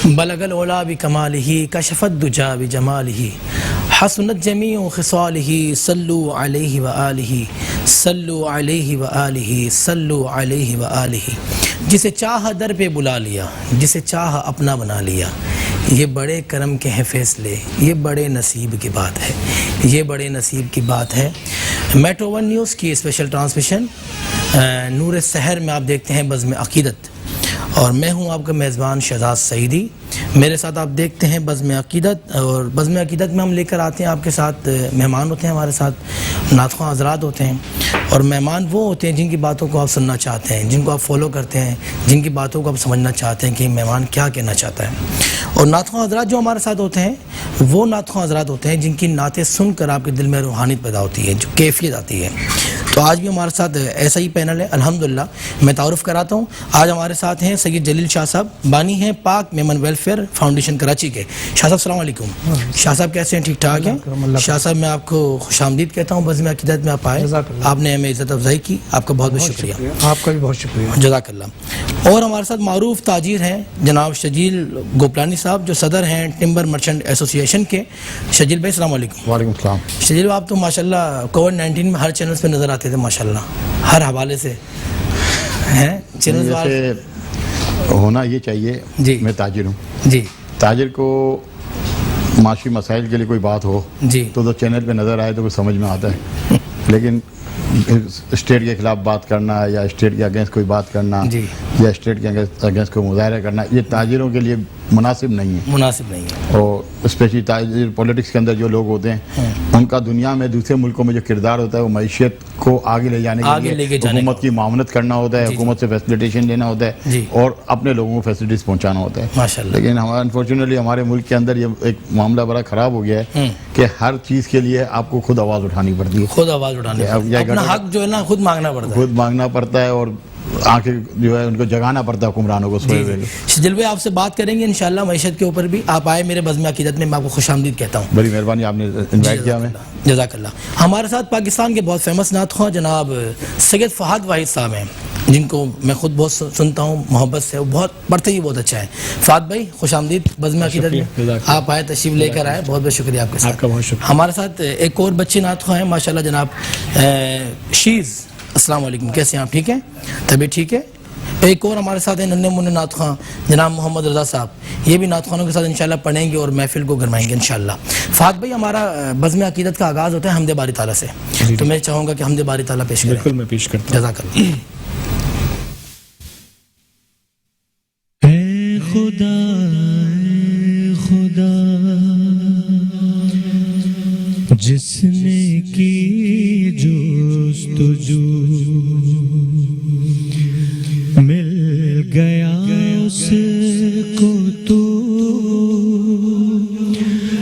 بلغ العلا بکمالہ کشف الدجا بجمالہ حسنت جمیع خصالہ صلو علیہ وآلہ صلو علیہ وآلہ صلو علیہ وآلہ. جسے چاہا در پہ بلا لیا، جسے چاہا اپنا بنا لیا، یہ بڑے کرم کے ہیں فیصلے، یہ بڑے نصیب کی بات ہے، یہ بڑے نصیب کی بات ہے. میٹرو ون نیوز کی اسپیشل ٹرانسمیشن نور سحر میں آپ دیکھتے ہیں بزم عقیدت، اور میں ہوں آپ کا میزبان شہزاد سعیدی. میرے ساتھ آپ دیکھتے ہیں بزم عقیدت، اور بزم عقیدت میں ہم لے کر آتے ہیں آپ کے ساتھ مہمان ہوتے ہیں، ہمارے ساتھ نعت خواں حضرات ہوتے ہیں، اور مہمان وہ ہوتے ہیں جن کی باتوں کو آپ سننا چاہتے ہیں، جن کو آپ فالو کرتے ہیں، جن کی باتوں کو آپ سمجھنا چاہتے ہیں کہ مہمان کیا کہنا چاہتا ہے. اور نعت خواں حضرات جو ہمارے ساتھ ہوتے ہیں وہ نعت خواں حضرات ہوتے ہیں جن کی نعتیں سن کر آپ کے دل میں روحانیت پیدا ہوتی ہے، جو کیفیت آتی ہے. تو آج بھی ہمارے ساتھ ایسا ہی پینل ہے الحمدللہ. میں تعارف کراتا ہوں، آج ہمارے ساتھ ہیں سید جلیل شاہ صاحب، بانی ہیں پاک میمن ویلفیئر فاؤنڈیشن کراچی کے. شاہ صاحب السلام علیکم. شاہ صاحب کیسے ہیں؟ ٹھیک ٹھاک ہیں؟ شاہ صاحب میں آپ کو خوش آمدید کہتا ہوں بزم عقیدت میں آپ آئے، آپ نے ہمیں عزت افزائی کی، آپ کا بہت بہت شکریہ. آپ کا بھی بہت شکریہ، جزاک اللہ. اور ہمارے ساتھ معروف تاجر ہیں جناب شجیل گوپلانی صاحب، جو صدر ہیں ٹمبر مرچنٹ ایسوسی ایشن کے. شجیل بھائی السلام علیکم. وعلیکم السلام. شجیل آپ تو ماشاءاللہ کووڈ-19 میں ہر چینلز پہ نظر آتے تھے ماشاءاللہ، ہر حوالے سے ہیں چینلز جیسے ہونا یہ چاہیے. جی میں تاجر ہوں. جی تاجر کو معاشی مسائل کے لیے کوئی بات ہو جی تو چینل پہ نظر آئے تو کچھ سمجھ میں آتا ہے، لیکن اسٹیٹ کے خلاف بات کرنا یا اسٹیٹ کے اگینسٹ کوئی بات کرنا جی یا اسٹیٹ کے اگینسٹ کوئی مظاہرہ کرنا، یہ تاجروں کے لیے مناسب نہیں ہے. مناسب نہیں ہے. اور اسپیشلی تاجر پولیٹکس کے اندر جو لوگ ہوتے ہیں ان کا دنیا میں دوسرے ملکوں میں جو کردار ہوتا ہے وہ معیشت کو آگے لے جانے کے لیے حکومت کی معاونت کرنا ہوتا ہے، حکومت سے فیسلیٹیشن لینا ہوتا ہے اور اپنے لوگوں کو فیسلٹیز پہنچانا ہوتا ہے ماشاءاللہ. لیکن انفارچونیٹلی ہمارے ملک کے اندر یہ ایک معاملہ بڑا خراب ہو گیا ہے کہ ہر چیز کے لیے آپ کو خود آواز اٹھانی پڑتی ہے، خود آواز اٹھانی پڑتی ہے، اپنا حق جو ہے نا خود مانگنا پڑتا ہے، خود مانگنا پڑتا ہے، اور آنکھیں جو ہے ان کو جگانا پڑتا ہے حکمرانوں کو سوئے ہوئے. شجیل بھائی آپ سے بات کریں گے انشاءاللہ معیشت کے اوپر بھی. آپ آئے میرے بزم عقیدت میں، میں آپ کو خوش آمدید کہتا ہوں. بڑی مہربانی، آپ نے انوائٹ کیا ہمیں. جزاک اللہ. ہمارے ساتھ پاکستان کے بہت فیمس نعت خواں جناب سید فہد واحد صاحب ہیں، جن کو میں خود بہت سنتا ہوں محبت سے، وہ بہت پڑھتے ہی بہت اچھا ہے. فہد بھائی خوش آمدید بزم عقیدت میں، آپ آئے تشریف لے کر آئے، بہت بہت شکریہ آپ کے ساتھ. ہمارے ساتھ ایک اور بچے نعت خواں ہیں ماشاءاللہ جناب شیز. السلام علیکم، کیسے ہیں آپ؟ ٹھیک ہیں؟ طبیعت ٹھیک ہے؟ ایک اور ہمارے ساتھ ہیں ننھے منھے نعت خواں جناب محمد رضا صاحب، یہ بھی نعت خوانوں کے ساتھ انشاءاللہ پڑھیں گے اور محفل کو گرمائیں گے انشاءاللہ. فہد بھائی ہمارا بزم عقیدت کا آغاز ہوتا ہے حمد باری تعالیٰ سے، تو میں چاہوں گا کہ حمد باری تعالیٰ پیش کریں. بالکل میں پیش کرتا ہوں. جزاک اللہ. اے خدا اے خدا جس نے کی جستجو مل گیا اس کو تو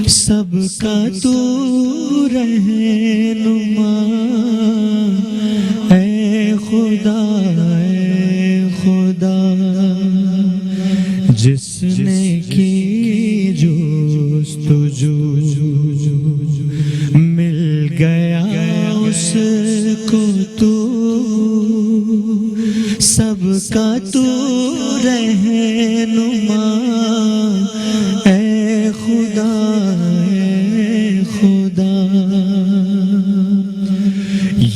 سب کا تو رہنما. اے خدا جس نے کی جستجو مل گیا اس کو تو سب کا تو رہنما. اے خدا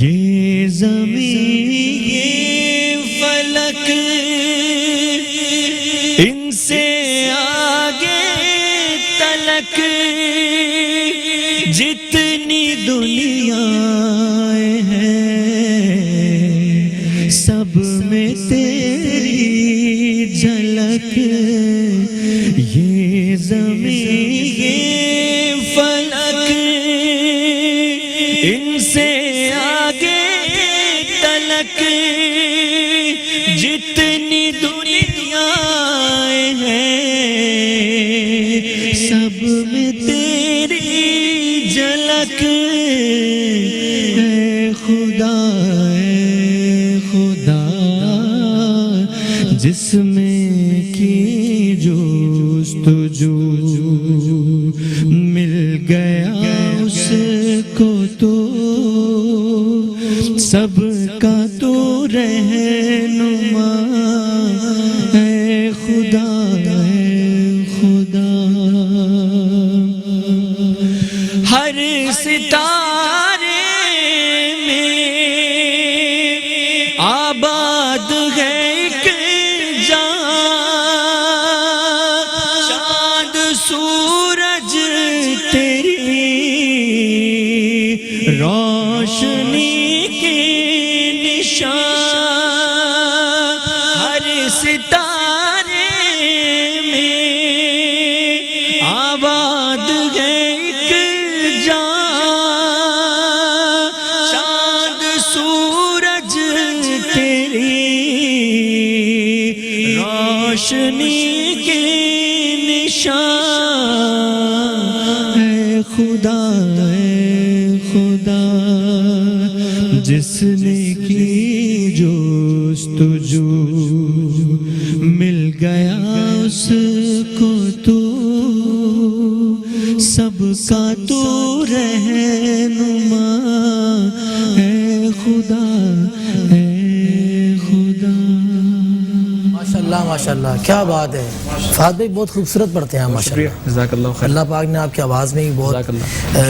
یہ زمین یہ فلک ان سے آگے تلک جتنی دنیا ہے سب میں تیری جھلک. یہ زمین یہ فلک ان سے آگے تلک جتنی دنیا ہے سب میں تیری جھلک. اے خدا جس میں کی جستجو مل گیا اس کو تو سب کا تو رہنما. اے خدا روشنی کے نشان ہر ستارے میں آباد ہے ایک جان، چاند سورج تیری روشنی کے نشان، اے خدا جس نے کی جستجو مل گیا اس کو تو سب کا تو رہنما، اے خدا اے خدا۔ ماشاءاللہ ماشاءاللہ، کیا بات ہے فہد بھائی، بہت خوبصورت پڑھتے ہیں ماشاءاللہ، جزاک اللہ خیر۔ اللہ پاک نے آپ کی آواز میں بھی بہت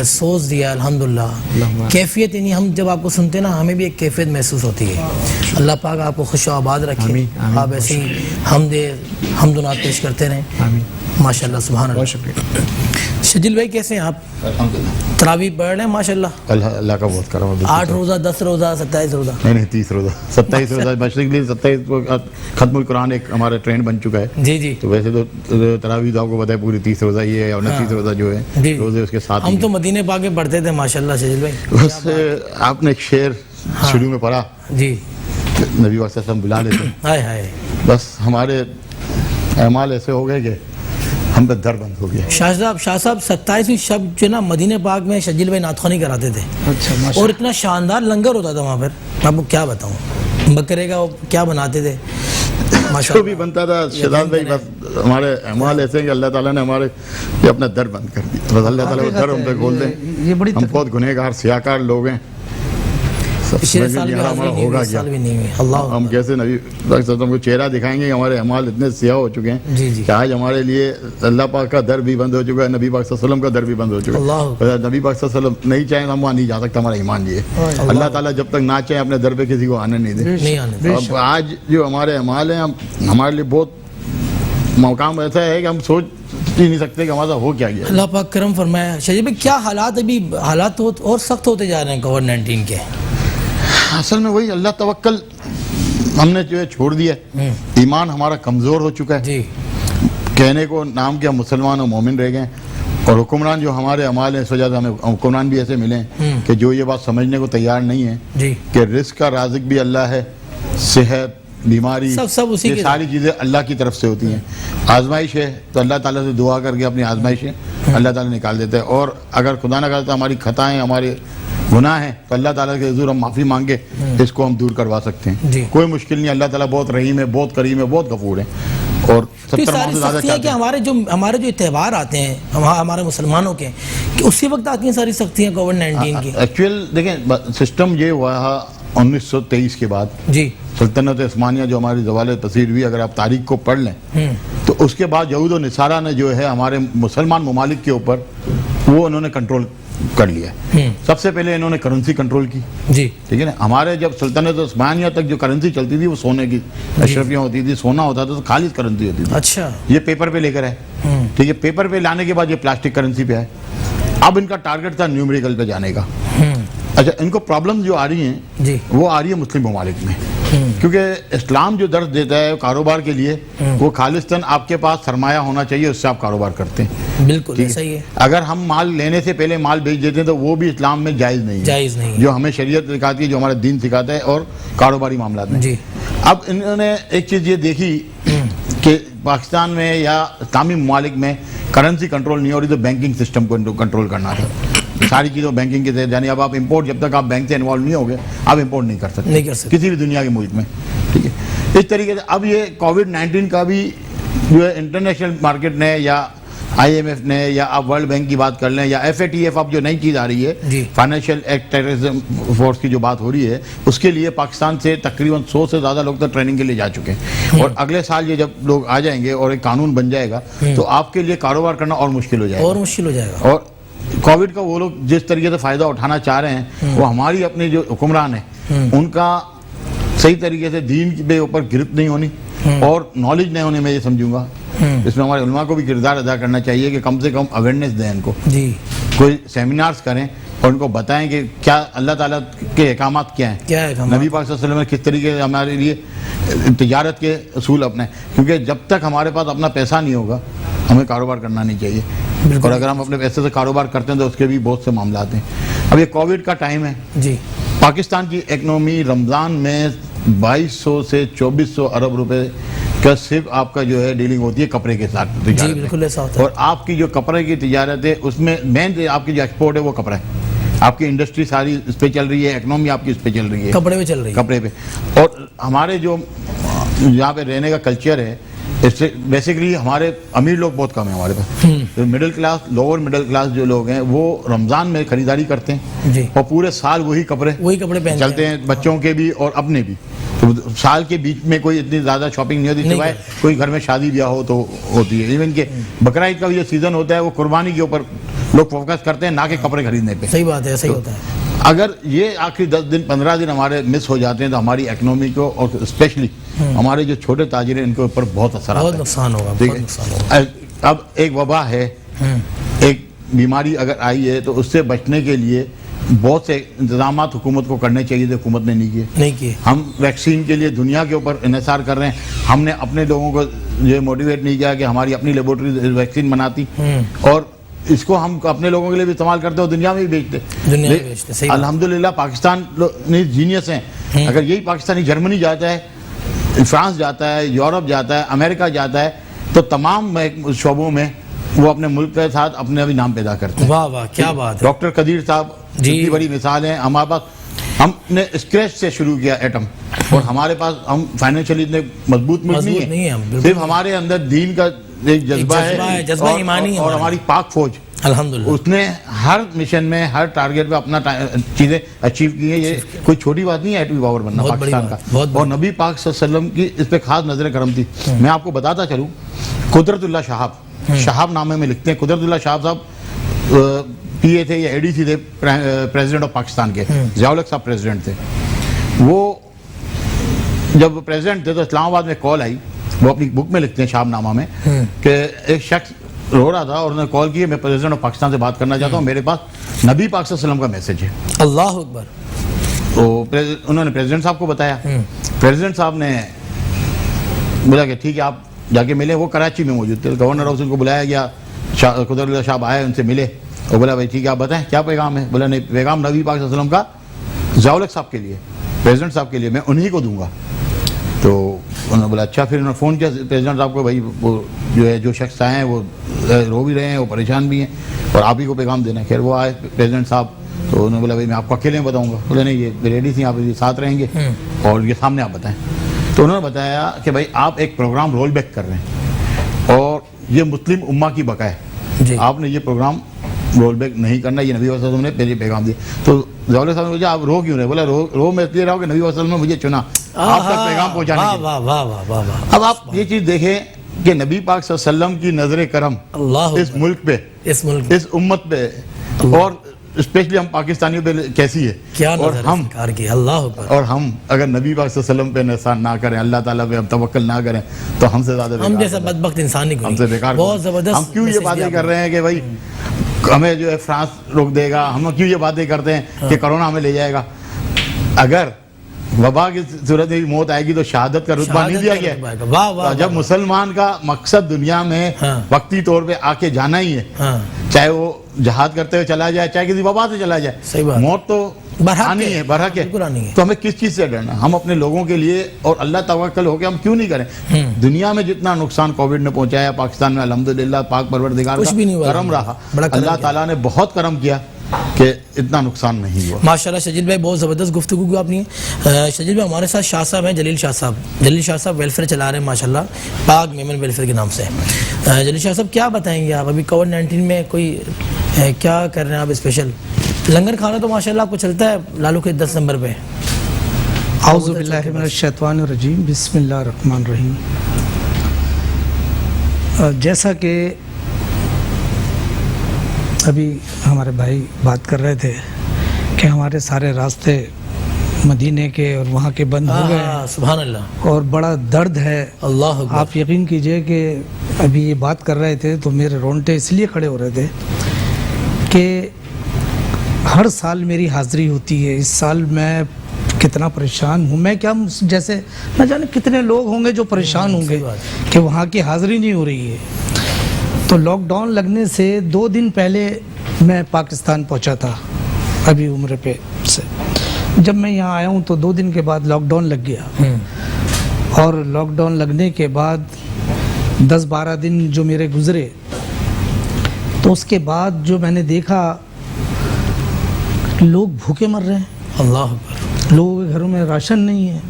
سوز دیا الحمدللہ، کیفیت، یعنی ہم جب آپ کو سنتے ہیں نا ہمیں بھی ایک کیفیت محسوس ہوتی ہے۔ اللہ پاک آپ کو خوش و آباد رکھے، آپ ایسے ہی حمد و نعت پیش کرتے رہیں ماشاءاللہ، سبحان اللہ۔ شجیل بھائی کیسے ہیں آپ؟ تراویح پڑھ رہے ہیں ماشاءاللہ؟ اللہ کا بہت کرم ہے۔ 8 روزہ، 10 روزہ، 27 روزہ؟ نہیں 30 روزہ، 27 روزہ بچنے کے لیے 27 کو ختم القرآن ایک ہمارا ٹرینڈ بن چکا ہے۔ جی جی، تو ویسے تو تراویح تو آپ کو پتہ ہے پوری 30 روزہ یہ ہے، اور 29 روزہ جو ہے روزے اس کے ساتھ۔ ہم تو مدینے پاک میں پڑھتے تھے ماشاءاللہ شجیل بھائی۔ بس آپ نے ایک شعر شروع میں پڑھا، جی، نبی صلی اللہ علیہ وسلم بلا لیتے ہیں، ہائے ہائے، بس ہمارے اعمال ایسے ہو گئے کہ ہم پہ در بند ہو گیا۔ شاہ صاحب 27ویں شب جو نا مدینہ پاک میں شجیل بھائی نعت خوانی کراتے تھے، اور اتنا شاندار لنگر ہوتا تھا وہاں پر، میں آپ کو کیا بتاؤں، بکرے کا کیا بناتے تھے جو بھی بنتا تھا شہزاد بھائی، بس ہمارے اعمال ایسے ہیں کہ اللہ تعالیٰ نے ہمارے یہ اپنا در بند کر دیا، بس اللہ تعالیٰ وہ در ہم پہ کھول دیں۔ ہم بہت گنہگار سیاہکار لوگ ہیں، پچھلے سال بھی ہمارا ہوگا کیا، اللہ ہم کیسے نبی صلی اللہ علیہ وسلم کو چہرہ دکھائیں گے کہ ہمارے اعمال اتنے سیاہ ہو چکے ہیں کہ آج ہمارے لیے اللہ پاک کا در بھی بند ہو چکا ہے، نبی پاک صلی اللہ علیہ وسلم کا در بھی بند ہو چکا ہے۔ نبی پاک صلی اللہ علیہ وسلم نہیں چاہیں ہم وہاں نہیں جا سکتا، ہمارا ایمان یہ ہے۔ اللہ تعالیٰ جب تک نہ چاہیں اپنے در پہ کسی کو آنے نہیں دے۔ اب آج جو ہمارے اعمال ہیں ہمارے لیے بہت مقام ایسا ہے کہ ہم سوچ ہی نہیں سکتے کہ ہمارا ہو کیا گیا۔ اللہ پاک کرم فرمایا۔ شجیل بھائی کیا حالات، ابھی حالات اور سخت ہوتے جا رہے ہیں کووڈ-19 کے؟ اصل میں وہی اللہ توکل ہم نے جو ہے چھوڑ دیا ہے، ایمان ہمارا کمزور ہو چکا ہے، جی، کہنے کو نام کیا مسلمان اور مومن رہ گئے، اور حکمران جو ہمارے اعمال ہیں اس وجہ سے ہمیں حکمران بھی ایسے ملے ہیں کہ جو یہ بات سمجھنے کو تیار نہیں ہے کہ رزق کا رازق بھی اللہ ہے، صحت، بیماری، سب اسی یہ ساری چیزیں اللہ کی طرف سے ہوتی ہیں۔ آزمائش ہے تو اللہ تعالیٰ سے دعا کر کے اپنی آزمائشیں اللہ تعالیٰ نکال دیتا ہے، اور اگر خدا نہ کرتا ہماری خطائیں، ہمارے گناہ ہیں تو اللہ تعالیٰ کے حضور ہم معافی مانگے اس کو ہم دور کروا سکتے ہیں، کوئی مشکل نہیں۔ اللہ تعالیٰ بہت رحیم ہے، بہت کریم ہے، بہت غفور ہے، اور 70 ماہ سے زیادہ چاہتے ہیں۔ ہمارے جو تہوار آتے ہیں ہمارے مسلمانوں کے، کہ اسی وقت آتی ہیں ساری سختیاں کووڈ-19 کی؟ ایکچوئل دیکھیں سسٹم یہ ہوا 1923 کے بعد، جی، سلطنت عثمانیہ جو ہماری زوال پذیر ہوئی، اگر آپ تاریخ کو پڑھ لیں تو اس کے بعد یہود و نصارہ نے جو ہے ہمارے مسلمان ممالک کے اوپر وہ انہوں نے کنٹرول کر لیا۔ سب سے پہلے انہوں نے کرنسی کنٹرول کی، جی، ٹھیک ہے نا۔ ہمارے جب سلطنت عثمانیہ تک جو کرنسی چلتی تھی وہ سونے کی اشرفیاں ہوتی تھی، سونا ہوتا تھا تو خالص کرنسی ہوتی تھی۔ اچھا، یہ پیپر پہ لے کر آئے، ٹھیک ہے، پیپر پہ لانے کے بعد یہ پلاسٹک کرنسی پہ آئے۔ اب ان کا ٹارگٹ تھا نیومیریکل پہ جانے کا۔ اچھا، ان کو پرابلم جو آ رہی ہیں وہ آ رہی ہے مسلم ممالک میں، کیونکہ اسلام جو درس دیتا ہے کاروبار کے لیے وہ خالصتاً آپ کے پاس سرمایہ ہونا چاہیے، اس سے آپ کاروبار کرتے ہیں۔ بالکل صحیح ہے۔ اگر ہم مال لینے سے پہلے مال بیچ دیتے ہیں تو وہ بھی اسلام میں جائز نہیں ہے، جو ہمیں شریعت سکھاتی ہے، جو ہمارا دین سکھاتا ہے، اور کاروباری معاملات میں۔ اب انہوں نے ایک چیز یہ دیکھی کہ پاکستان میں یا اسلامی ممالک میں کرنسی کنٹرول نہیں ہو رہی، تو بینکنگ سسٹم کو کنٹرول کرنا تھا، ساری چیزوں بینکنگ کے تحت، یعنی اب آپ امپورٹ جب تک آپ بینک سے انوالو نہیں ہوگے آپ امپورٹ نہیں کر سکتے کسی بھی دنیا کے ملک میں، ٹھیک ہے۔ اس طریقے سے اب یہ کووڈ-19 کا بھی جو ہے انٹرنیشنل مارکیٹ نے یا IMF نے یا آپ ورلڈ بینک کی بات کر لیں یا FATF اب جو نئی چیز آ رہی ہے فائنینشیل ایکٹ ٹیررزم فورس کی جو بات ہو رہی ہے، اس کے لیے پاکستان سے تقریباً 100 سے زیادہ لوگ تو ٹریننگ کے لیے جا چکے ہیں، اور اگلے سال یہ جب لوگ آ جائیں گے اور ایک قانون بن جائے گا تو آپ کے لیے کاروبار کرنا اور مشکل ہو جائے گا، اور کووڈ کا وہ لوگ جس طریقے سے فائدہ اٹھانا چاہ رہے ہیں وہ ہماری اپنے جو حکمران ہیں ان کا صحیح طریقے سے دین کے اوپر گرفت نہیں ہونی اور نالج نہیں ہونے، میں یہ سمجھوں گا اس میں ہمارے علماء کو بھی کردار ادا کرنا چاہیے کہ کم سے کم اویئرنیس دیں ان کو، کوئی سیمینارز کریں اور ان کو بتائیں کہ کیا اللہ تعالیٰ کے احکامات کیا ہیں, کیا ہے نبی پاک صلی اللہ علیہ وسلم نے کس طریقے سے ہمارے لیے تجارت کے اصول اپنے, کیونکہ جب تک ہمارے پاس اپنا پیسہ نہیں ہوگا ہمیں کاروبار کرنا نہیں چاہیے, اور اگر ہم اپنے پیسے سے کاروبار کرتے ہیں تو اس کے بھی بہت سے معاملات ہیں. اب یہ کووڈ کا ٹائم ہے جی, پاکستان کی اکنومی رمضان میں 2200 سے 2400 ارب روپے کا صرف آپ کا جو ہے ڈیلنگ ہوتی ہے کپڑے کے ساتھ جی تجارت بالکل ایسا ہوتا میں, ہے. اور آپ کی جو کپڑے کی تجارت ہے اس میں مین آپ کی جو ایکسپورٹ ہے وہ کپڑا ہے, آپ کی انڈسٹری ساری اس پہ چل رہی ہے, اکنومی آپ کی اس پہ چل رہی ہے, کپڑے پہ چل رہی ہے, کپڑے پہ. اور ہمارے جو یہاں پہ رہنے کا کلچر ہے اس سے بیسیکلی ہمارے امیر لوگ بہت کم ہیں ہمارے پاس, middle class lower middle class جو لوگ ہیں وہ رمضان میں خریداری کرتے ہیں جی, اور پورے سال وہی کپڑے پہنتے چلتے ہیں, بچوں کے بھی اور اپنے بھی. تو سال کے بیچ میں کوئی اتنی زیادہ شاپنگ نہیں ہوتی, سوائے کوئی گھر میں شادی بیاہ ہو تو ہوتی ہے. ایون کہ بقرعید کا بھی جو سیزن ہوتا ہے وہ قربانی کے اوپر لوگ فوکس کرتے ہیں, نہ کہ کپڑے خریدنے پہ. صحیح بات ہے, ایسا ہی ہوتا ہے. اگر یہ آخری 10 دن 15 دن ہمارے مس ہو جاتے ہیں تو ہماری اکنومی کو اور اسپیشلی ہمارے جو چھوٹے تاجر ہیں ان کے اوپر بہت اثر آتا ہے, بہت نقصان ہوگا, بہت نقصان ہوگا. اب ایک وبا ہے, ایک بیماری اگر آئی ہے تو اس سے بچنے کے لیے بہت سے انتظامات حکومت کو کرنے چاہیے تھے, حکومت نے نہیں کیے. ہم ویکسین کے لیے دنیا کے اوپر انحصار کر رہے ہیں, ہم نے اپنے لوگوں کو یہ موٹیویٹ نہیں کیا کہ ہماری اپنی لیبورٹری ویکسین بناتی, اور اس کو ہم اپنے لوگوں کے لیے بھی استعمال کرتے اور دنیا میں بھی بیچتے. الحمدللہ پاکستان جینیس ہیں. اگر یہی پاکستانی جرمنی جاتا ہے, فرانس جاتا ہے, یورپ جاتا ہے, امریکہ جاتا ہے, تو تمام شعبوں میں وہ اپنے ملک کے ساتھ اپنے بھی نام پیدا کرتے ہیں. واہ واہ کیا بات ہے. ڈاکٹر قدیر صاحب اتنی بڑی مثال ہیں. ہمارے پاس ہم نے اسکریچ سے شروع کیا ایٹم, اور ہمارے پاس ہم فائنینشلی اتنے مضبوط ملک نہیں ہیں, صرف ہمارے اندر دین کا ایک جذبہ ہے, جذبہ ایمانی, اور ہماری پاک فوج الحمدللہ اس نے ہر مشن میں ہر ٹارگیٹ پہ اپنا چیزیں اچیو کی ہیں. یہ کوئی چھوٹی بات نہیں ہے ایٹمی پاور بننا پاکستان کا, اور نبی پاک صلی اللہ علیہ وسلم کی اس پہ خاص نظر کرم تھی. میں آپ کو بتاتا چلوں, قدرت اللہ شہاب نامے میں لکھتے ہیں, قدرت اللہ شہاب صاحب پی اے تھے یا اے ڈی سی تھے پریزیڈنٹ آف پاکستان کے, ضیاء الحق صاحب پریزیڈنٹ تھے. وہ جب پریزیڈنٹ تھے تو اسلام آباد میں کال آئی, وہ اپنی بک میں لکھتے ہیں شہاب نامہ میں, کہ ایک شخص رو رہا تھا اور انہوں نے کال کی, میں پریزیڈنٹ آف پاکستان سے بات کرنا چاہتا ہوں, میرے پاس نبی پاک صلی اللہ علیہ وسلم کا میسج ہے. اللہ اکبر. تو انہوں نے پریزیڈنٹ صاحب کو بتایا. پریزیڈنٹ صاحب نے بولا کہ ٹھیک ہے آپ جا کے ملے. وہ کراچی میں موجود تھے, گورنر ہاؤس ان کو بلایا گیا, قدرت اللہ صاحب آئے, ان سے ملے, اور بولا بھائی ٹھیک ہے آپ بتائیں کیا پیغام ہے. بولا نہیں, پیغام نبی پاک صلی اللہ علیہ وسلم کا ضیاء الحق صاحب کے لیے, پریزیڈنٹ صاحب کے لیے, میں انہی کو دوں گا. تو انہوں نے بولا اچھا. پھر انہوں نے فون کیا پریزیڈنٹ صاحب کو, بھائی وہ جو ہے جو شخص آئے ہیں وہ رو بھی رہے ہیں, وہ پریشان بھی ہیں, اور آپ ہی کو پیغام دینا ہے. خیر وہ آئے پریزیڈنٹ صاحب, تو انہوں نے بولا بھائی میں آپ کو اکیلے میں بتاؤں گا. بولے نہیں, یہ لیڈیز ہیں, آپ ساتھ رہیں گے اور یہ سامنے آپ بتائیں. تو انہوں نے بتایا کہ بھائی آپ ایک پروگرام رول بیک کر رہے ہیں اور یہ مسلم امہ کی بقا ہے, آپ نے یہ پروگرام رول بیک نہیں کرنا, یہ نبی صلی اللہ علیہ وسلم نے پہلے پیغام دیا. تو ضیاء الحق صاحب نے پوچھا آپ رو کیوں رہے؟ بولا رو میں اس لیے رہا ہوں کہ نبی صلی اللہ علیہ وسلم نے مجھے چنا آپ تک پیغام پہنچانے کے لیے. اب آپ یہ چیز دیکھیں کہ نبی پاک صلی اللہ علیہ وسلم کی نظر کرم اس ملک پہ, اس امت پہ, اور اسپیشلی ہم پاکستانیوں پہ کیسی ہے, اور ہم اگر نبی پاک صلی اللہ علیہ وسلم پہ احسان نہ کریں, اللہ تعالیٰ پہ ہم توکل نہ کریں, تو ہم سے زیادہ ہم جیسا بدبخت انسان نہیں, ہم سے بیکار. ہم کیوں یہ باتیں کر رہے ہیں کہ بھائی ہمیں جو ہے فرانس روک دے گا, ہم کیوں یہ باتیں کرتے ہیں کہ کرونا ہمیں لے جائے گا. اگر وبا کی صورت میں موت آئے گی تو شہادت کا رتبہ نہیں دیا گیا. جب مسلمان کا مقصد دنیا میں وقتی طور پہ آ کے جانا ہی ہے, چاہے وہ جہاد کرتے ہوئے چلا جائے, چاہے کسی وبا سے چلا جائے, موت تو آنی ہے, برحق ہے. تو ہمیں کس چیز سے ڈرنا؟ ہم اپنے لوگوں کے لیے اور اللہ توکل ہو کے ہم کیوں نہیں کریں؟ دنیا میں جتنا نقصان کووڈ نے پہنچایا, پاکستان میں الحمدللہ پاک پروردگار کا کرم رہا, اللہ تعالیٰ نے بہت کرم کیا کہ اتنا نقصان نہیں ہوا. ماشاءاللہ شجیل بھائی بہت زبردست گفتگو کی آپ نے. شجیل بھائی ہمارے ساتھ شاہ صاحب ہیں, جلیل شاہ صاحب ویلفیئر چلا رہے ہیں ماشاءاللہ, پاک میمن ویلفیئر کے نام سے. جلیل شاہ صاحب کیا بتائیں گے آپ, ابھی کووڈ-19 میں کوئی کیا کر رہے ہیں آپ اسپیشل؟ لنگر کھانا تو ماشاءاللہ آپ کو چلتا ہے لالو کے 10 نمبر پہ. اعوذ باللہ من الشیطان الرجیم, بسم اللہ الرحمن الرحیم. جیسا کہ ابھی ہمارے بھائی بات کر رہے تھے کہ ہمارے سارے راستے مدینے کے اور وہاں کے بند ہو گئے, سبحان اللہ, اور بڑا درد ہے. اللہ آپ یقین کیجئے کہ ابھی یہ بات کر رہے تھے تو میرے رونٹے اس لیے کھڑے ہو رہے تھے کہ ہر سال میری حاضری ہوتی ہے. اس سال میں کتنا پریشان ہوں. میں کیا جیسے نہ جانے کتنے لوگ ہوں گے جو پریشان ہوں گے کہ وہاں کی حاضری نہیں ہو رہی ہے. تو لاک ڈاؤن لگنے سے 2 دن پہلے میں پاکستان پہنچا تھا ابھی عمرے پہ سے. جب میں یہاں آیا ہوں تو 2 دن کے بعد لاک ڈاؤن لگ گیا. اور لاک ڈاؤن لگنے کے بعد 10-12 دن جو میرے گزرے تو اس کے بعد جو میں نے دیکھا لوگ بھوکے مر رہے ہیں. اللہ اکبر. لوگوں کے گھروں میں راشن نہیں ہے.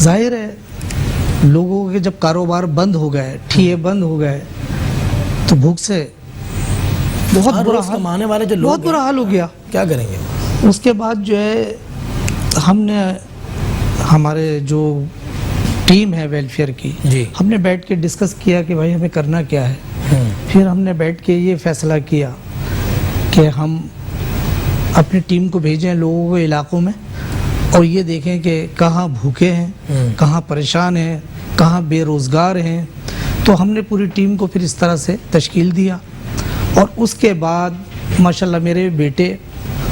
ظاہر ہے لوگوں کے جب کاروبار بند ہو گئے, ٹھیے بند ہو گئے تو بھوک سے بہت برا حال, کمانے والے جو لوگ بہت برا حال ہو گیا. کیا کریں گے؟ اس کے بعد جو ہے ہم نے ہمارے جو ٹیم ہے ویلفیئر کی, ہم نے بیٹھ کے ڈسکس کیا کہ بھائی ہمیں کرنا کیا ہے. پھر ہم نے بیٹھ کے یہ فیصلہ کیا کہ ہم اپنی ٹیم کو بھیجیں لوگوں کے علاقوں میں اور یہ دیکھیں کہ کہاں بھوکے ہیں, کہاں پریشان ہیں, کہاں بے روزگار ہیں. تو ہم نے پوری ٹیم کو پھر اس طرح سے تشکیل دیا. اور اس کے بعد ماشاءاللہ میرے بیٹے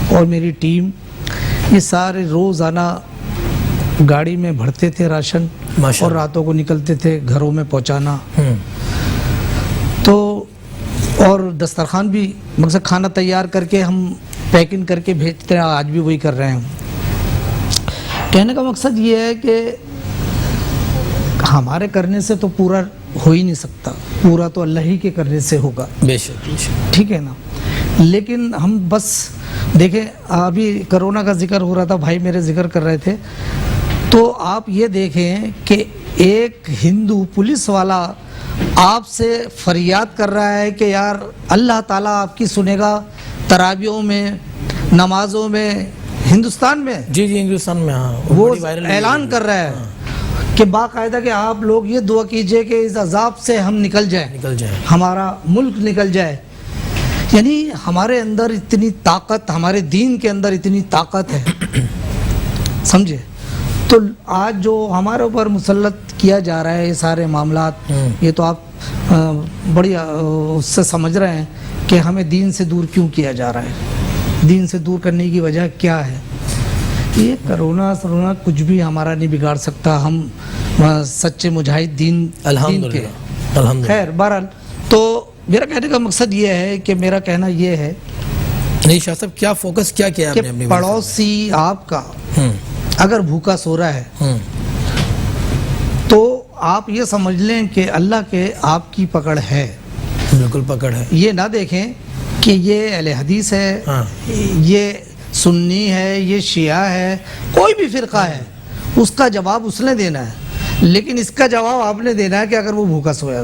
اور میری ٹیم یہ سارے روزانہ گاڑی میں بھرتے تھے راشن اور راتوں کو نکلتے تھے گھروں میں پہنچانا. تو اور دسترخوان بھی مقصد کھانا تیار کر کے ہم پیکنگ کر کے بھیجتے ہیں. آج بھی وہی کر رہے ہیں. کہنے کا مقصد یہ ہے کہ ہمارے کرنے سے تو پورا ہو ہی نہیں سکتا, پورا تو اللہ ہی کے کرنے سے ہوگا. بے شک. ٹھیک ہے نا. لیکن ہم بس دیکھیں ابھی کرونا کا ذکر ہو رہا تھا, بھائی میرے ذکر کر رہے تھے. تو آپ یہ دیکھیں کہ ایک ہندو پولیس والا آپ سے فریاد کر رہا ہے کہ یار اللہ تعالیٰ آپ کی سنے گا تراویحوں میں, نمازوں میں, ہندوستان میں. جی ہندوستان میں. ہاں وہ اعلان کر رہا ہے کہ باقاعدہ کہ آپ لوگ یہ دعا کیجئے کہ اس عذاب سے ہم نکل جائیں, ہمارا ملک نکل جائے. یعنی ہمارے اندر اتنی طاقت, ہمارے دین کے اندر اتنی طاقت ہے, سمجھے. تو آج جو ہمارے اوپر مسلط کیا جا رہا ہے یہ سارے معاملات, یہ تو آپ بڑی اس سے سمجھ رہے ہیں کہ ہمیں دین سے دور کیوں کیا جا رہا ہے. دین سے دور کرنے کی وجہ کیا ہے؟ یہ کرونا کچھ بھی ہمارا نہیں بگاڑ سکتا. ہم سچے مجاہد دین کے. خیر بہرحال تو میرا کہنے کا مقصد یہ ہے کہ میرا کہنا یہ ہے نہیں شاہ صاحب کیا فوکس کیا کیا کہ پڑوسی آپ کا اگر بھوکا سو رہا ہے تو آپ یہ سمجھ لیں کہ اللہ کے آپ کی پکڑ ہے. بالکل پکڑ ہے. یہ نہ دیکھیں کہ یہ اہل حدیث ہے, یہ سنی ہے, یہ شیعہ ہے, کوئی بھی فرقہ ہے, اس کا جواب اس نے دینا ہے. لیکن اس کا جواب آپ نے دینا ہے کہ اگر وہ بھوکا سویا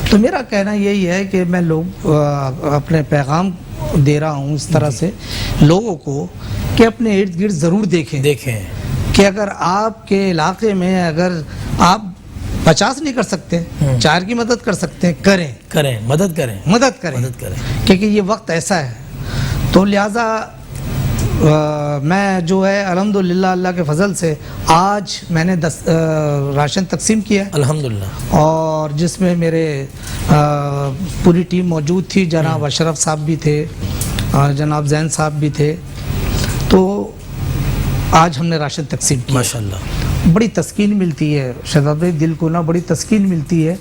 تو میرا کہنا یہی ہے کہ میں لوگ اپنے پیغام دے رہا ہوں اس طرح سے لوگوں کو کہ اپنے ارد گرد ضرور دیکھیں کہ اگر آپ کے علاقے میں اگر آپ 50 نہیں کر سکتے, 4 کی مدد کر سکتے ہیں, کریں مدد کریں کیونکہ یہ وقت ایسا ہے. تو لہٰذا میں جو ہے الحمدللہ اللہ کے فضل سے آج میں نے راشن تقسیم کیا الحمدللہ, اور جس میں میرے پوری ٹیم موجود تھی. جناب اشرف صاحب بھی تھے, جناب زین صاحب بھی تھے. تو آج ہم نے راشن تقسیم کیا. ماشاءاللہ بڑی تسکین ملتی ہے شہزاد دل کو نا, بڑی تسکین ملتی ہے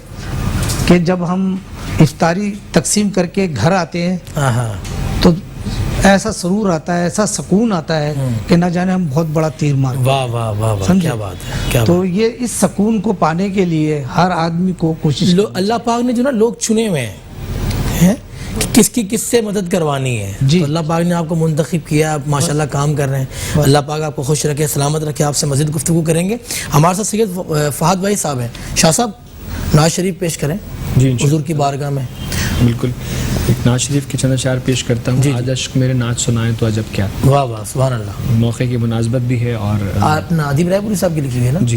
کہ جب ہم افطاری تقسیم کر کے گھر آتے ہیں تو ایسا سرور آتا ہے, ایسا سکون آتا ہے کہ نہ جانے ہم بہت بڑا تیر مار. واہ واہ واہ, کیا بات ہے. تو یہ اس سکون کو پانے کے لیے ہر آدمی کو کوشش, اللہ پاک نے جو نا لوگ چنے ہوئے ہیں کس کی کس سے مدد کروانی ہے. تو اللہ پاک نے آپ کو منتخب کیا, آپ ماشاءاللہ کام کر رہے ہیں. اللہ پاک آپ کو خوش رکھے, سلامت رکھے. آپ سے مزید گفتگو کریں گے. ہمارے ساتھ سید فہد بھائی صاحب ہیں. شاہ صاحب نعت شریف پیش کریں حضور کی بارگاہ میں. بالکل, ایک نعت شریف کی چند اشعار پیش کرتا ہوں. آج عشق میرے نعت سنائیں تو عجب کیا. واہ واہ سبحان اللہ. موقع کی مناسبت بھی ہے. اور آپ ادیب رائے پوری صاحب کی لکھی ہے نا. جی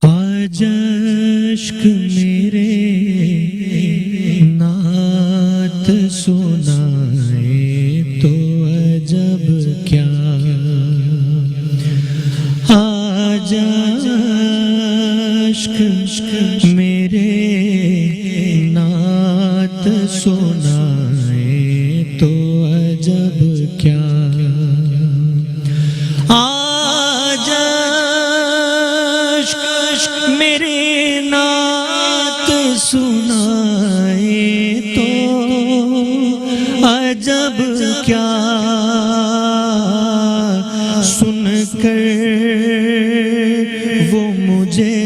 آج عشق میرے نعت سنائیں تو عجب کیا. آج عشق میرے نعت سنائے تو عجب کیا آج عشق میری نعت سنائے تو عجب کیا سن کر وہ مجھے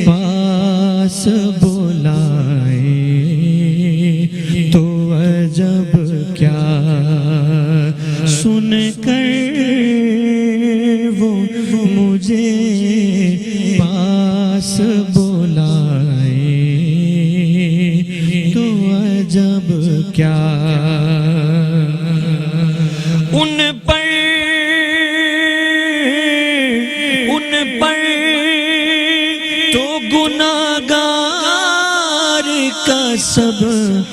پاس بلائے تو عجب کیا سن کر وہ مجھے پاس بلائے تو عجب کیا ان پر تو گناہگار کا سب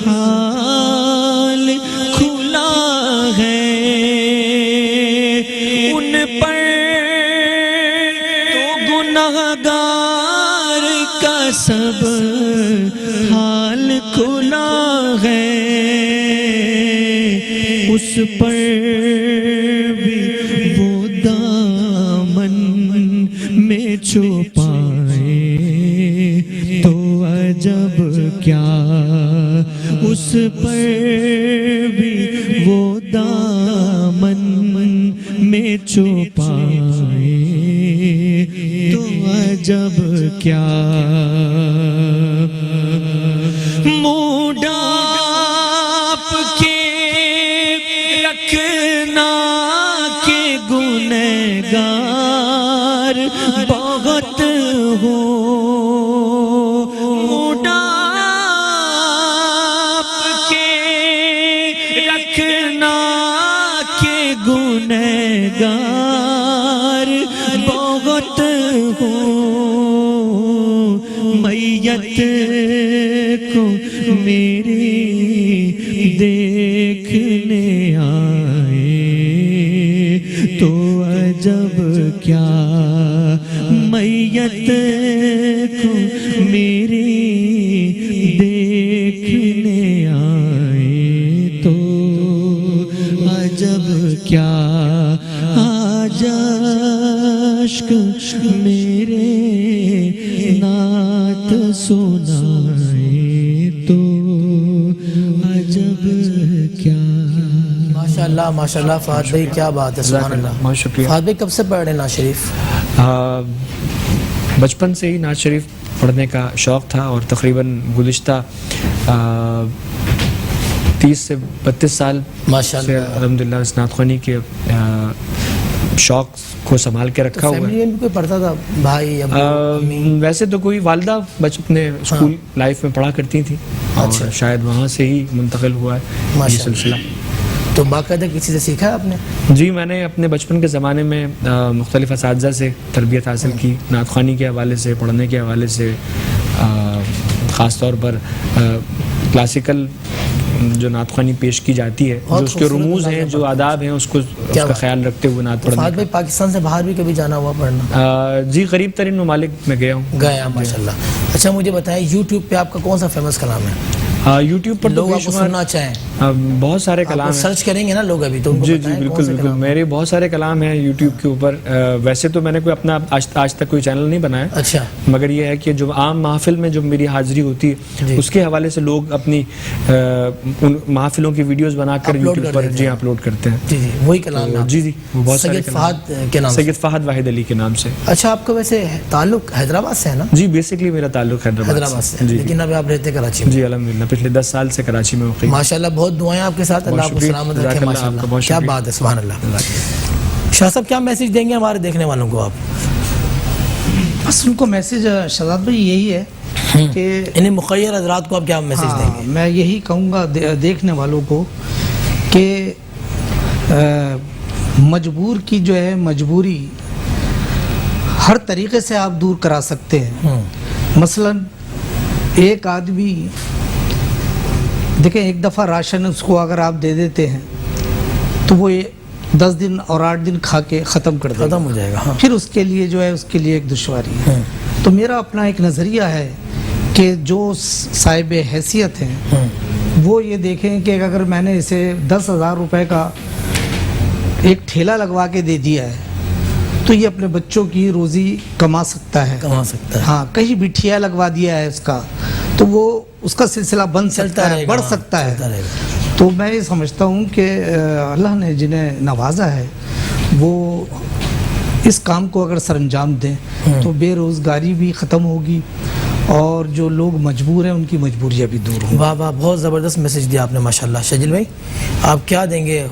حال کھلا ہے ان پر تو گناہگار کا سب حال کھلا ہے اس پر بھی وہ دامن میں چھپائے تو عجب کیا اس پر بھی وہ دامن میں چھپائے تو عجب کیا منہ ڈانپ کے رکھنا کہ گنہگار بہت ہو منہ ڈانپ کے رکھنا کہ گنہگار بہت ہو میت کو میری دیکھنے آئے تو عجب کیا میت کو میری دیکھنے آئے تو عجب کیا آج عشق میرے نعت سنائے تو عجب کیا ماشاءاللہ فہد بھائی کیا بات ہے سبحان اللہ بہت شکریہ فہد بھائی کب سے پڑھ رہے ہیں نعت شریف بچپن سے ہی نعت شریف پڑھنے کا شوق تھا اور تقریباً گزشتہ 30 سے 32 سال سے الحمدللہ اس نعت خوانی کے شوق کو سنبھال کے رکھا ہوا ہے فیملی میں کوئی پڑھتا تھا بھائی ویسے تو کوئی والدہ اپنے اسکول لائف میں پڑھا کرتی تھی اور شاید وہاں سے ہی منتقل ہوا ہے یہ سلسلہ تو باقاعدہ کسی سے سیکھا ہے آپ نے جی میں نے اپنے بچپن کے زمانے میں مختلف اساتذہ سے تربیت حاصل کی نعت خوانی کے حوالے سے پڑھنے کے حوالے سے خاص طور پر کلاسیکل جو نعت خوانی پیش کی جاتی ہے جو اس کے رموز ہیں جو آداب ہیں اس کا خیال رکھتے ہوئے نعت پڑھنا بھائی پاکستان سے باہر بھی کبھی جانا ہوا پڑھنا جی قریب ترین ممالک میں گیا ہوں ماشاءاللہ اچھا مجھے بتائیں یوٹیوب پہ آپ کا کون سا فیمس کلام ہے یوٹیوب پر لوگ آپ کو سننا چاہیں بہت سارے کلام سرچ کریں گے نا لوگ ابھی تو جی جی بالکل میرے بہت سارے کلام ہیں یوٹیوب کے اوپر ویسے تو میں نے کوئی اپنا آج تک کوئی چینل نہیں بنایا اچھا مگر یہ ہے کہ جو عام محفل میں جو میری حاضری ہوتی ہے اس کے حوالے سے لوگ اپنی ان محفلوں کی ویڈیوز بنا کر یوٹیوب پر جی اپلوڈ کرتے ہیں جی وہی کلام جی جی بہت سارے فہد کے نام سید فہد واحد علی کے نام سے اچھا آپ کا ویسے تعلق حیدرآباد سے ہے نا جی بیسکلی میرا تعلق حیدرآباد سے لیکن اب آپ رہتے کراچی میں جی الحمدللہ پچھلے 10 سال سے کراچی میں مقیم ماشاءاللہ بہت دعائیں آپ کے ساتھ اللہ آپ کو سلامت رکھے ماشاءاللہ کیا بات ہے سبحان اللہ شاہ صاحب کیا میسج دیں گے ہمارے دیکھنے والوں کو آپ بس ان کو میسج شہزاد بھائی یہی ہے کہ انہیں مخیر حضرات کو آپ کیا میسج دیں گے میں یہی کہوں گا دیکھنے والوں کو کہ مجبور کی جو ہے مجبوری ہر طریقے سے آپ دور کرا سکتے ہیں مثلا ایک آدمی دیکھیں ایک دفعہ راشن اس کو اگر آپ دے دیتے ہیں تو وہ 10 دن اور 8 دن کھا کے ختم کر ختم ہو جائے گا پھر اس کے لیے جو ہے اس کے لیے ایک دشواری ہے تو میرا اپنا ایک نظریہ ہے کہ جو صاحب حیثیت ہیں وہ یہ دیکھیں کہ اگر میں نے اسے 10,000 روپے کا ایک ٹھیلا لگوا کے دے دیا ہے تو یہ اپنے بچوں کی روزی کما سکتا ہے. ہاں کہیں بھی ٹھیلا لگوا دیا ہے اس کا تو وہ اس کا سلسلہ بن سکتا ہے, بڑھ سکتا ہے. تو میں یہ سمجھتا ہوں کہ اللہ نے جنہیں نوازا ہے وہ اس کام کو اگر سر انجام دیں تو بے روزگاری بھی ختم ہوگی اور جو لوگ مجبور ہیں ان کی مجبوریاں بھی دور ہوں. واہ واہ, بہت زبردست میسج دیا آپ نے ماشاءاللہ. شجیل بھائی آپ کیا دیں گے,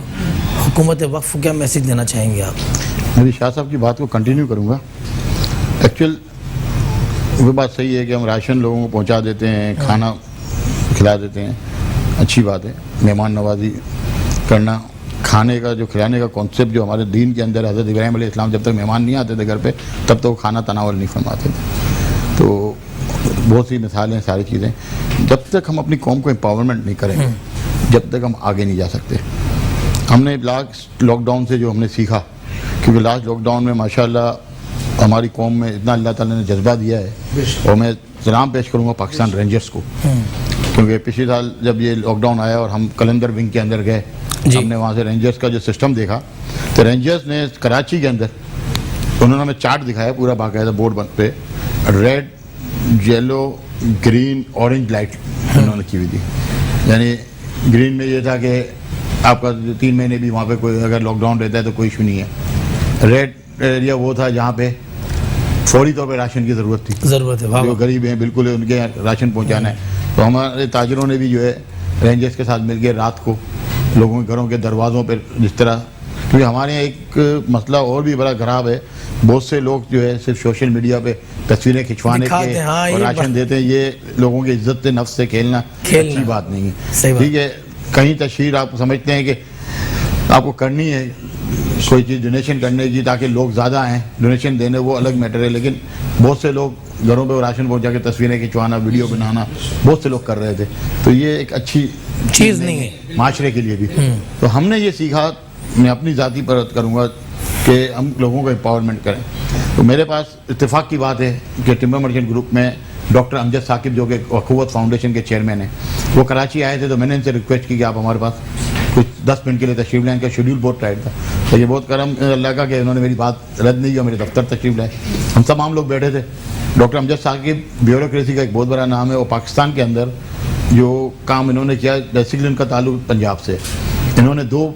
حکومت وقف کو کیا میسج دینا چاہیں گے آپ؟ میں بھی شاہ صاحب کی بات کو کنٹینیو کروں گا. ایکچوئل وہ بات صحیح ہے کہ ہم راشن لوگوں کو پہنچا دیتے ہیں, کھانا کھلا دیتے ہیں, اچھی بات ہے. مہمان نوازی کرنا, کھانے کا جو کھلانے کا کانسیپٹ جو ہمارے دین کے اندر حضرت ابراہیم علیہ السلام جب تک مہمان نہیں آتے تھے گھر پہ تب تک وہ کھانا تناول نہیں فرماتے تھے. تو بہت سی مثالیں, ساری چیزیں. جب تک ہم اپنی قوم کو امپاورمنٹ نہیں کریں گے جب تک ہم آگے نہیں جا سکتے. ہم نے لاک ڈاؤن سے جو ہم نے سیکھا, کیونکہ لاسٹ لاک ڈاؤن میں ماشاءاللہ ہماری قوم میں اتنا اللہ تعالیٰ نے جذبہ دیا ہے, اور میں سلام پیش کروں گا پاکستان رینجرز کو, کیونکہ پچھلے سال جب یہ لاک ڈاؤن آیا اور ہم کلندر ونگ کے اندر گئے, ہم نے وہاں سے رینجرز کا جو سسٹم دیکھا تو رینجرز نے کراچی کے اندر انہوں نے ہمیں چارٹ دکھایا پورا باقاعدہ بورڈ پہ, red, yellow, green, orange light انہوں نے کی ہوئی تھی. یعنی گرین میں یہ تھا کہ آپ کا 3 مہینے بھی وہاں پہ کوئی اگر لاک ڈاؤن رہتا ہے تو کوئی ایشو نہیں ہے. ریڈ ایریا وہ تھا جہاں پہ فوری طور پہ راشن کی ضرورت تھی, جو غریب ہیں بالکل ان کے راشن پہنچانا ہے. تو ہمارے تاجروں نے بھی جو ہے رینجرز کے ساتھ مل کے رات کو لوگوں کے گھروں کے دروازوں پہ جس طرح, کیونکہ ہمارے یہاں ایک مسئلہ اور بھی بڑا خراب ہے, بہت سے لوگ جو ہے صرف سوشل میڈیا پہ تصویریں کھنچوانے کے اور راشن دیتے ہیں. یہ لوگوں کی عزت نفس سے کھیلنا اچھی بات نہیں ہے. ٹھیک ہے, کہیں تشہیر آپ سمجھتے ہیں کہ آپ کو کرنی ہے کوئی چیز ڈونیشن کرنے کی تاکہ لوگ زیادہ آئیں, ڈونیشن دینے وہ الگ میٹر ہے, لیکن بہت سے لوگ گھروں پہ راشن پہنچا کے تصویریں کھنچوانا, ویڈیو بنانا بہت سے لوگ کر رہے تھے. تو یہ ایک اچھی چیز نہیں ہے معاشرے کے لیے بھی. تو ہم نے یہ سیکھا, میں اپنی ذاتی پر کروں گا کہ ہم لوگوں کو امپاورمنٹ کریں. تو میرے پاس اتفاق کی بات ہے کہ ٹمبر مرچنٹ گروپ میں ڈاکٹر امجد ثاقب جو کہ اخوت فاؤنڈیشن کے چیئرمین ہیں, وہ کراچی آئے تھے. تو میں نے ان سے ریکویسٹ کی کہ آپ ہمارے پاس کچھ 10 منٹ کے لیے تشریف لائیں. کا شیڈول بہت ٹائٹ تھا, تو یہ بہت کرم اللہ کا کہ انہوں نے میری بات رد نہیں کی اور میرے دفتر تشریف لائے. ہم تمام لوگ بیٹھے تھے. ڈاکٹر امجد ثاقب بیوروکریسی کا ایک بہت بڑا نام ہے, اور پاکستان کے اندر جو کام انہوں نے کیا بیسکلی ان کا تعلق پنجاب سے. انہوں نے 2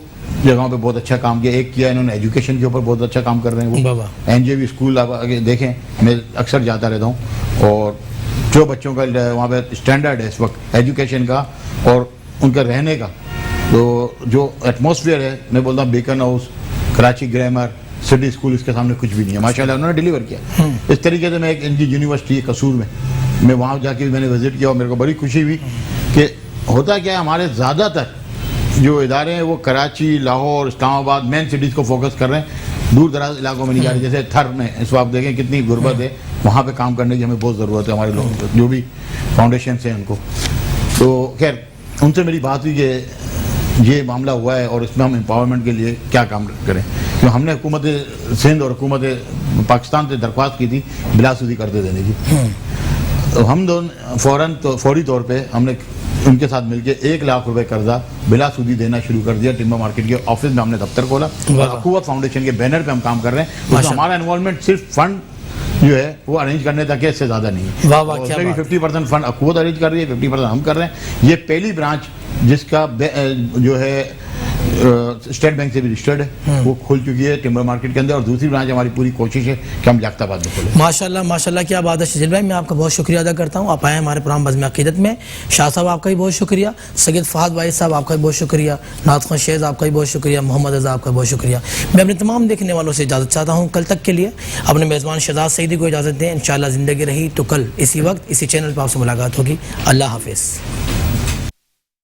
جگہوں پہ بہت اچھا کام کیا. ایک کیا انہوں نے ایجوکیشن کے اوپر بہت اچھا کام کر رہے ہیں. وہ NJV اسکول آپ آگے دیکھیں, میں اکثر جاتا رہتا ہوں, اور جو بچوں کا وہاں پہ اسٹینڈرڈ ہے اس وقت ایجوکیشن کا اور ان کا رہنے کا, تو جو ایٹماسفیئر ہے, میں بولتا ہوں بیکن ہاؤس, کراچی گرامر, سٹی اسکول, اس کے سامنے کچھ بھی نہیں ہے. ماشاءاللہ انہوں نے ڈیلیور کیا. اس طریقے سے میں ایک ان کی یونیورسٹی ہے قصور میں وہاں جا کے میں نے وزٹ کیا, اور میرے کو بڑی خوشی ہوئی کہ ہوتا کیا ہے, ہمارے زیادہ تر جو ادارے ہیں وہ کراچی, لاہور, اسلام آباد مین سٹیز کو فوکس کر رہے ہیں, دور دراز علاقوں میں نہیں جا رہے. جیسے تھر میں اس وقت دیکھیں کتنی غربت ہے, وہاں پہ کام کرنے کی ہمیں بہت ضرورت ہے. ہمارے لوگ جو بھی فاؤنڈیشنس ہیں ان کو, تو خیر ان سے میری بات ہوئی کہ یہ معاملہ ہوا ہے اور اس میں ہم امپاورمنٹ کے لیے کیا کام کریں. کیوں ہم نے حکومت سندھ اور حکومت پاکستان سے درخواست کی تھی بلا سودی قرضے دینے کی. ہم دونوں فوری طور پہ ہم نے ان کے ساتھ مل کے 1 لاکھ روپے قرضہ بلا سودی دینا شروع کر دیا. ٹمبر مارکیٹ کے آفس میں ہم نے دفتر کھولا, اور اخوت فاؤنڈیشن کے بینر پہ ہم کام کر رہے ہیں. تو ہمارا انوالومنٹ صرف فنڈ جو ہے وہ ارینج کرنے تک ہے, اس سے زیادہ نہیں ہے. اس میں بھی 50% فنڈ اخوت ارینج کر رہی ہے, 50% ہم کر رہے ہیں. یہ پہلی برانچ جس کا جو ہے اسٹیٹ بینک سے بھی رجسٹرڈ ہے, وہ کھل چکی ہے ٹمبر مارکیٹ کے اندر. اور دوسری برانچ ہماری پوری کوشش ہے کہ ہم یافتہ آباد میں کھولیں. ماشاءاللہ ماشاءاللہ, کیا بات ہے شجیل بھائی. میں آپ کا بہت شکریہ ادا کرتا ہوں, آپ آئے ہمارے پروگرام بزم عقیدت میں. شاہ صاحب آپ کا بھی بہت شکریہ, سید فہد بھائی صاحب آپ کا بھی بہت شکریہ, نعت خوان شیز آپ کا بھی بہت شکریہ, محمد رضا آپ کا بہت شکریہ. میں اپنے تمام دیکھنے والوں سے اجازت چاہتا ہوں. کل تک کے لیے اپنے میزبان شہزاد سعیدی کو اجازت دیں. انشاءاللہ زندگی رہی تو کل اسی وقت اسی چینل پر آپ سے ملاقات ہوگی. اللہ حافظ.